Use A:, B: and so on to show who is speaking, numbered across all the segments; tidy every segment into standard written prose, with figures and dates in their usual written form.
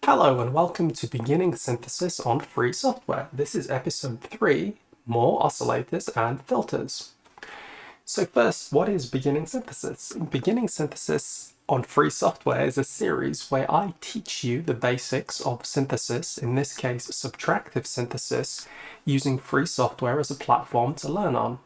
A: Hello and welcome to Beginning Synthesis on Free Software. This is episode 3, More Oscillators and Filters. So first, what is Beginning Synthesis? Beginning Synthesis on Free Software is a series where I teach you the basics of synthesis, in this case subtractive synthesis, using free software as a platform to learn on.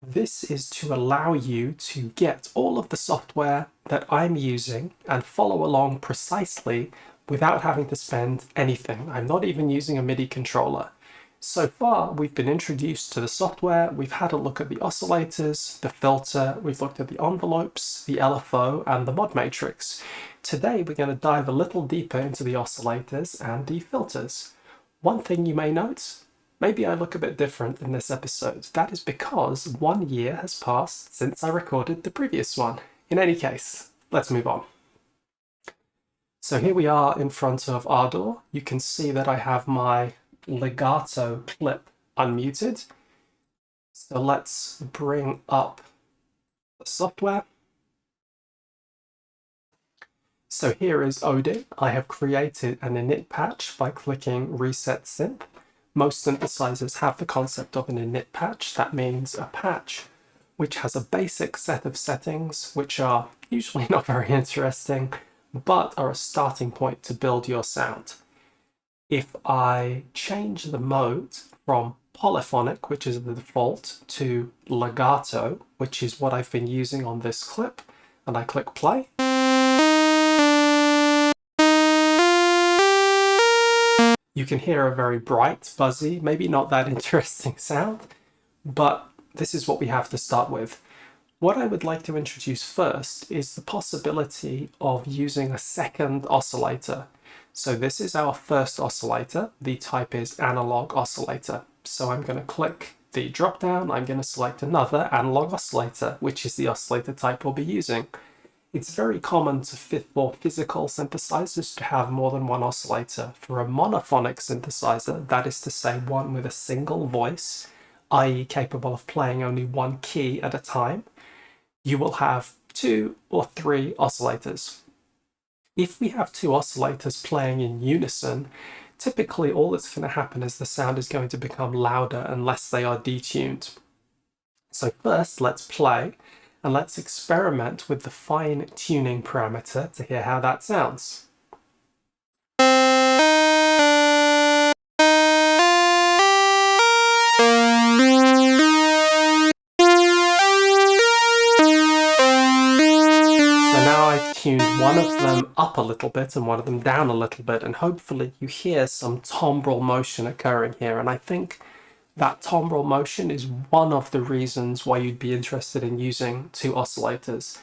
A: This is to allow you to get all of the software that I'm using and follow along precisely without having to spend anything. I'm not even using a MIDI controller. So far, we've been introduced to the software, we've had a look at the oscillators, the filter, we've looked at the envelopes, the LFO, and the mod matrix. Today, we're going to dive a little deeper into the oscillators and the filters. One thing you may note, maybe I look a bit different in this episode. That is because 1 year has passed since I recorded the previous one. In any case, let's move on. So here we are in front of Ardor. You can see that I have my legato clip unmuted. So let's bring up the software. So here is Odin. I have created an init patch by clicking Reset Synth. Most synthesizers have the concept of an init patch. That means a patch which has a basic set of settings, which are usually not very interesting, but are a starting point to build your sound. If I change the mode from polyphonic, which is the default, to legato, which is what I've been using on this clip, and I click play, you can hear a very bright, buzzy, maybe not that interesting sound, but this is what we have to start with. What I would like to introduce first is the possibility of using a second oscillator. So this is our first oscillator. The type is analog oscillator. So I'm going to click the drop down. I'm going to select another analog oscillator, which is the oscillator type we'll be using. It's very common for physical synthesizers to have more than one oscillator. For a monophonic synthesizer, that is to say one with a single voice, i.e. capable of playing only one key at a time, you will have 2 or 3 oscillators. If we have 2 oscillators playing in unison, typically all that's going to happen is the sound is going to become louder unless they are detuned. So first, let's play. And let's experiment with the fine tuning parameter to hear how that sounds. So now I've tuned one of them up a little bit and one of them down a little bit, and hopefully you hear some timbral motion occurring here. And I think that timbral motion is one of the reasons why you'd be interested in using 2 oscillators.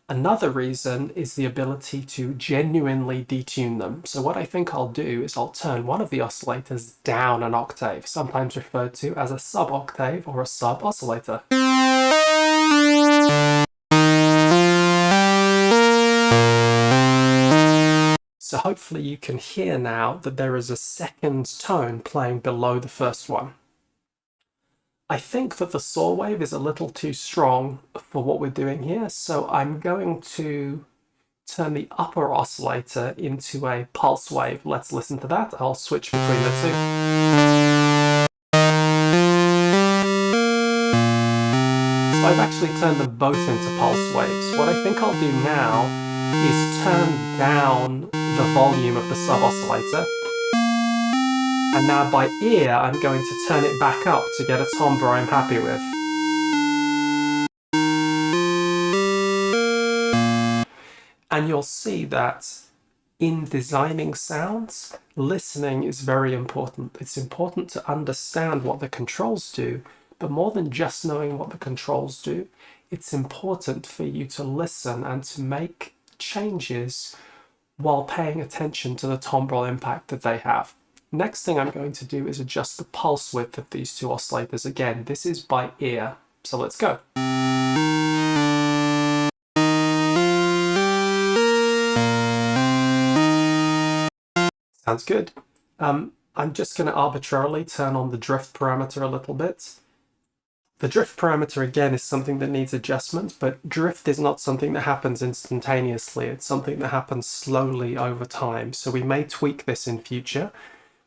A: Another reason is the ability to genuinely detune them. So what I think I'll do is I'll turn one of the oscillators down an octave, sometimes referred to as a sub-octave or a sub-oscillator. So hopefully you can hear now that there is a second tone playing below the first one. I think that the saw wave is a little too strong for what we're doing here, so I'm going to turn the upper oscillator into a pulse wave. Let's listen to that. I'll switch between the two. So I've actually turned them both into pulse waves. What I think I'll do now is turn down the volume of the sub-oscillator. And now by ear, I'm going to turn it back up to get a timbre I'm happy with. And you'll see that in designing sounds, listening is very important. It's important to understand what the controls do, but more than just knowing what the controls do, it's important for you to listen and to make changes while paying attention to the timbral impact that they have. Next thing I'm going to do is adjust the pulse width of these 2 oscillators. Again, this is by ear, so let's go. Sounds good. I'm just going to arbitrarily turn on the drift parameter a little bit. The drift parameter again is something that needs adjustment, but drift is not something that happens instantaneously. It's something that happens slowly over time. So we may tweak this in future,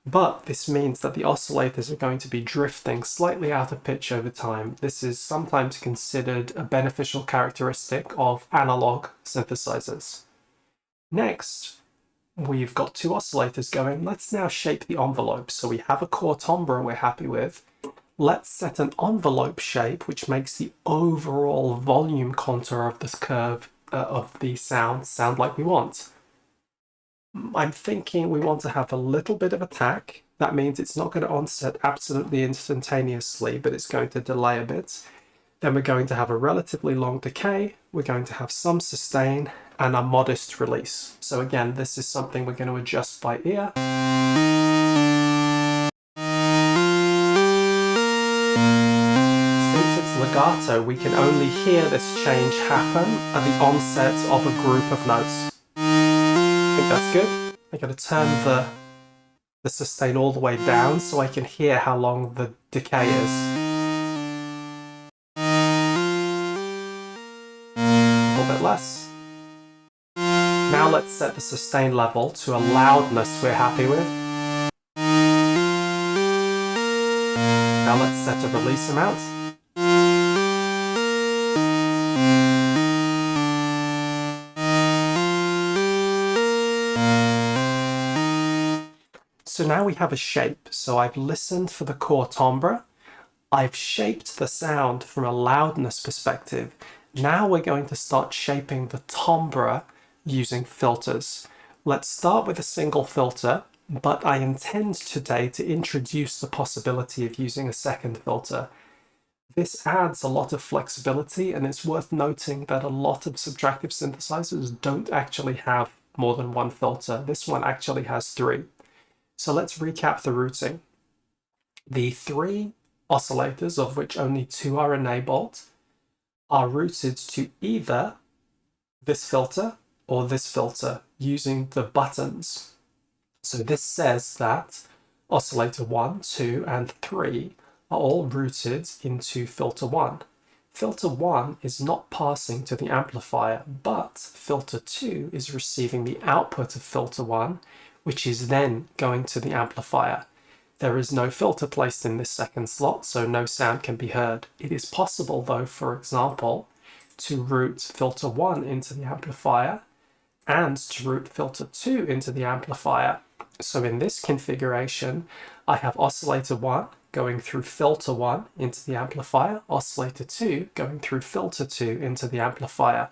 A: but this means that the oscillators are going to be drifting slightly out of pitch over time. This is sometimes considered a beneficial characteristic of analog synthesizers. Next, we've got two oscillators going. Let's now shape the envelope. So we have a core timbre we're happy with. Let's set an envelope shape which makes the overall volume contour of this curve of the sound like we want. I'm thinking we want to have a little bit of attack. That means it's not going to onset absolutely instantaneously, but it's going to delay a bit. Then we're going to have a relatively long decay. We're going to have some sustain and a modest release. So again, this is something we're going to adjust by ear. Legato, we can only hear this change happen at the onset of a group of notes. I think that's good. I'm going to turn the sustain all the way down so I can hear how long the decay is. A little bit less. Now let's set the sustain level to a loudness we're happy with. Now let's set a release amount. So now we have a shape. So I've listened for the core timbre. I've shaped the sound from a loudness perspective. Now we're going to start shaping the timbre using filters. Let's start with a single filter, but I intend today to introduce the possibility of using a second filter. This adds a lot of flexibility, and it's worth noting that a lot of subtractive synthesizers don't actually have more than one filter. This one actually has three. So let's recap the routing. The three oscillators, of which only two are enabled, are routed to either this filter or this filter using the buttons. So this says that oscillator 1, 2, and 3 are all routed into filter 1. Filter 1 is not passing to the amplifier, but filter 2 is receiving the output of filter 1, which is then going to the amplifier. There is no filter placed in this second slot, so no sound can be heard. It is possible, though, for example, to route filter 1 into the amplifier and to route filter 2 into the amplifier. So in this configuration, I have oscillator 1 going through filter 1 into the amplifier, oscillator 2 going through filter 2 into the amplifier.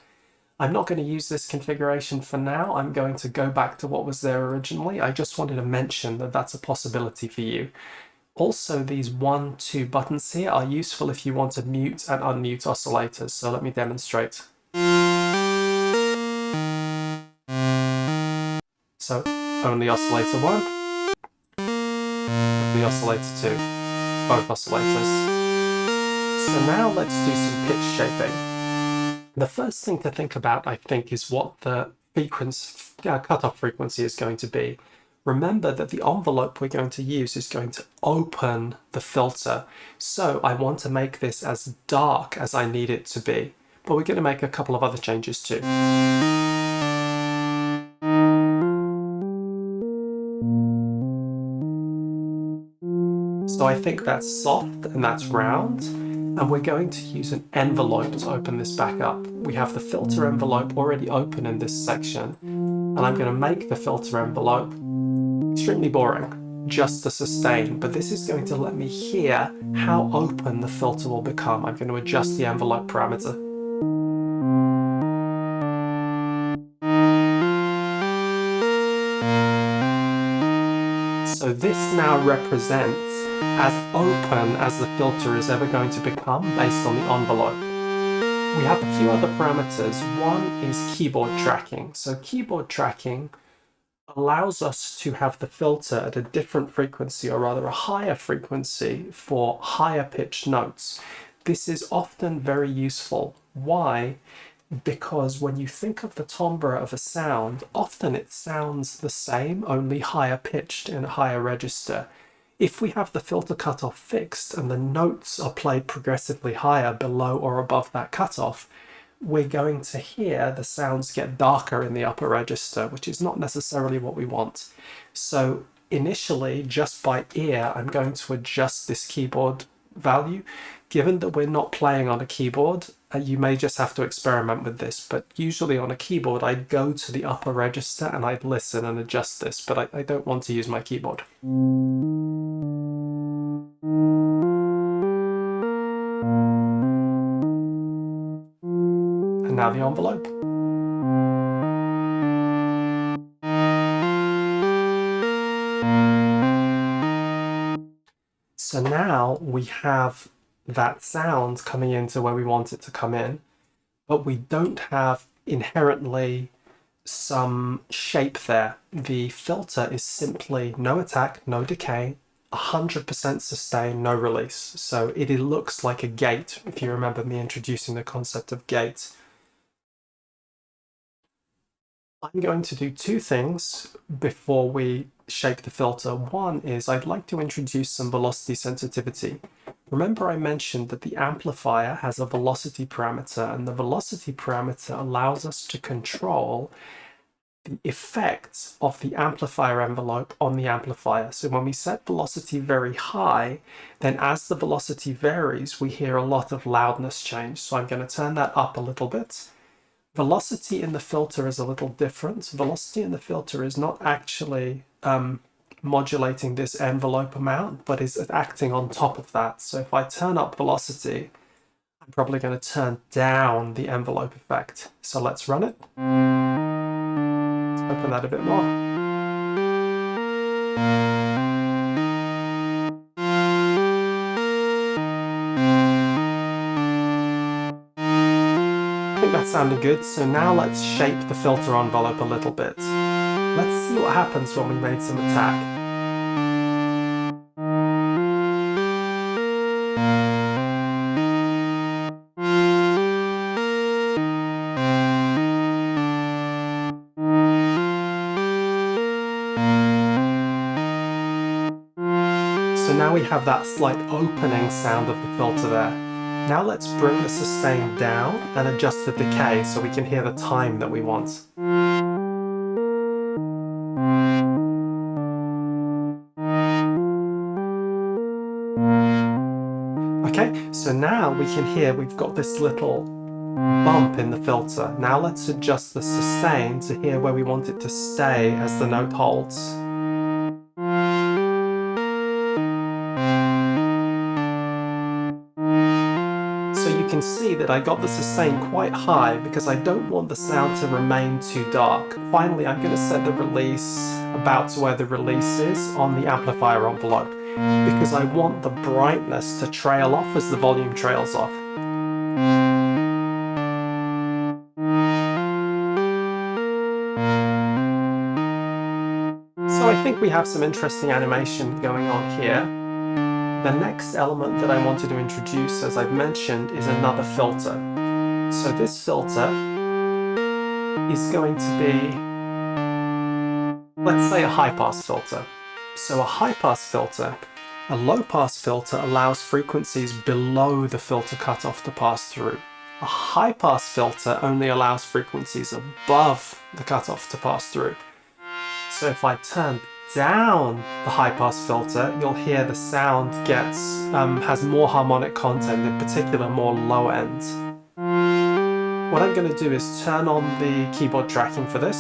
A: I'm not going to use this configuration for now. I'm going to go back to what was there originally. I just wanted to mention that that's a possibility for you. Also, these 1, 2 buttons here are useful if you want to mute and unmute oscillators. So let me demonstrate. So only oscillator 1, only oscillator 2, both oscillators. So now let's do some pitch shaping. The first thing to think about, I think, is what the cutoff frequency is going to be. Remember that the envelope we're going to use is going to open the filter. So I want to make this as dark as I need it to be. But we're going to make a couple of other changes too. So I think that's soft and that's round. And we're going to use an envelope to open this back up. We have the filter envelope already open in this section, and I'm going to make the filter envelope extremely boring, just to sustain, but this is going to let me hear how open the filter will become. I'm going to adjust the envelope parameter. So this now represents as open as the filter is ever going to become based on the envelope. We have a few other parameters. One is keyboard tracking. So keyboard tracking allows us to have the filter at a different frequency, or rather a higher frequency for higher pitched notes. This is often very useful. Why? Because when you think of the timbre of a sound, often it sounds the same, only higher pitched in a higher register. If we have the filter cutoff fixed and the notes are played progressively higher below or above that cutoff, we're going to hear the sounds get darker in the upper register, which is not necessarily what we want. So initially, just by ear, I'm going to adjust this keyboard value. Given that we're not playing on a keyboard, you may just have to experiment with this, but usually on a keyboard I'd go to the upper register and I'd listen and adjust this, but I don't want to use my keyboard. And now the envelope. So now we have that sound coming into where we want it to come in, but we don't have inherently some shape there. The filter is simply no attack, no decay, 100% sustain, no release. So it looks like a gate, if you remember me introducing the concept of gate. I'm going to do two things before we shape the filter. One is I'd like to introduce some velocity sensitivity. Remember I mentioned that the amplifier has a velocity parameter, and the velocity parameter allows us to control the effects of the amplifier envelope on the amplifier. So when we set velocity very high, then as the velocity varies, we hear a lot of loudness change. So I'm going to turn that up a little bit. Velocity in the filter is a little different. Velocity in the filter is not actually modulating this envelope amount, but is acting on top of that. So if I turn up velocity, I'm probably going to turn down the envelope effect. So let's run it. Let's open that a bit more. That sounded good, so now let's shape the filter envelope a little bit. Let's see what happens when we made some attack. So now we have that slight opening sound of the filter there. Now let's bring the sustain down and adjust the decay so we can hear the time that we want. Okay, so now we can hear we've got this little bump in the filter. Now let's adjust the sustain to hear where we want it to stay as the note holds. You can see that I got the sustain quite high because I don't want the sound to remain too dark. Finally, I'm going to set the release about to where the release is on the amplifier envelope because I want the brightness to trail off as the volume trails off. So I think we have some interesting animation going on here. The next element that I wanted to introduce, as I've mentioned, is another filter. So this filter is going to be, let's say, a high-pass filter. So a high-pass filter, a low-pass filter allows frequencies below the filter cutoff to pass through. A high-pass filter only allows frequencies above the cutoff to pass through. So if I turn down the high-pass filter, you'll hear the sound has more harmonic content, in particular more low end. What I'm going to do is turn on the keyboard tracking for this.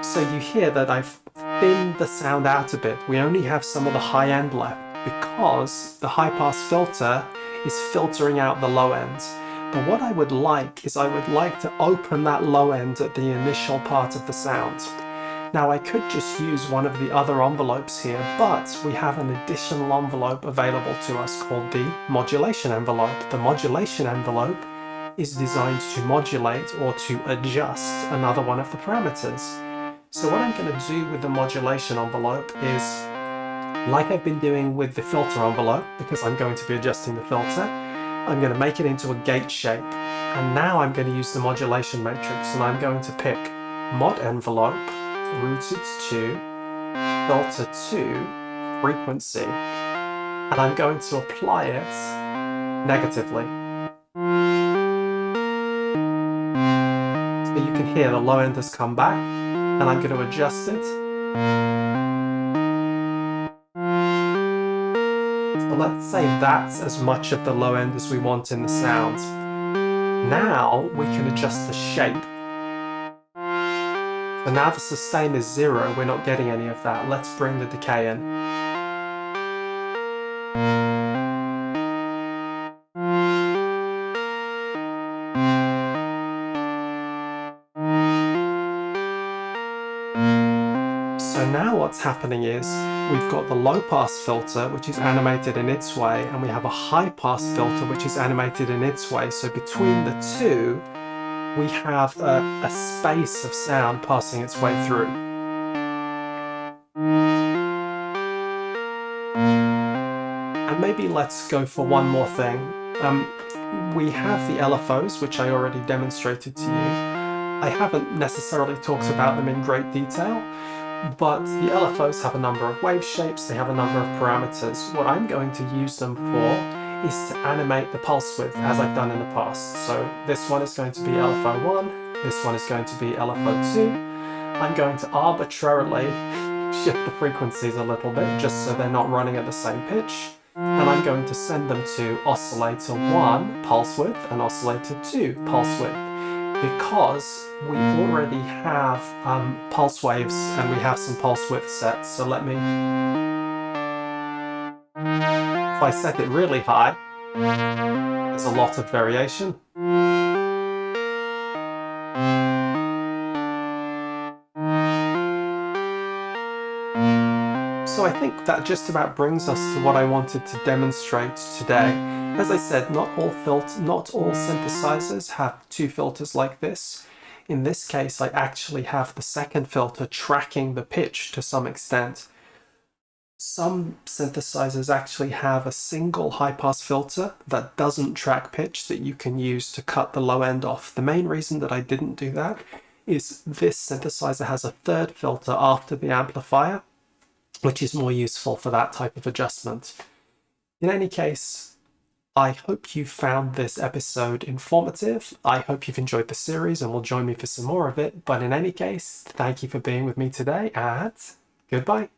A: So you hear that I've thinned the sound out a bit. We only have some of the high end left because the high-pass filter is filtering out the low end. But what I would like is I would like to open that low end at the initial part of the sound. Now I could just use one of the other envelopes here, but we have an additional envelope available to us called the modulation envelope. The modulation envelope is designed to modulate or to adjust another one of the parameters. So what I'm going to do with the modulation envelope is, like I've been doing with the filter envelope, because I'm going to be adjusting the filter, I'm going to make it into a gate shape. And now I'm going to use the modulation matrix, and I'm going to pick mod envelope, rooted to, filter to, frequency, and I'm going to apply it negatively. So you can hear the low end has come back, and I'm going to adjust it. So let's say that's as much of the low end as we want in the sound. Now we can adjust the shape. So now the sustain is 0, we're not getting any of that. Let's bring the decay in. So now what's happening is we've got the low pass filter, which is animated in its way, and we have a high pass filter, which is animated in its way. So between the two, we have a space of sound passing its way through. And maybe let's go for one more thing. We have the LFOs, which I already demonstrated to you. I haven't necessarily talked about them in great detail, but the LFOs have a number of wave shapes, they have a number of parameters. What I'm going to use them for is to animate the pulse width as I've done in the past. So this one is going to be LFO1, this one is going to be LFO2. I'm going to arbitrarily shift the frequencies a little bit just so they're not running at the same pitch. And I'm going to send them to oscillator 1 pulse width and oscillator 2 pulse width, because we already have pulse waves and we have some pulse width sets. So let me, if I set it really high, there's a lot of variation. So I think that just about brings us to what I wanted to demonstrate today. As I said, not all synthesizers have two filters like this. In this case, I actually have the second filter tracking the pitch to some extent. Some synthesizers actually have a single high-pass filter that doesn't track pitch that you can use to cut the low end off. The main reason that I didn't do that is this synthesizer has a third filter after the amplifier, which is more useful for that type of adjustment. In any case, I hope you found this episode informative. I hope you've enjoyed the series and will join me for some more of it. But in any case, thank you for being with me today, and goodbye.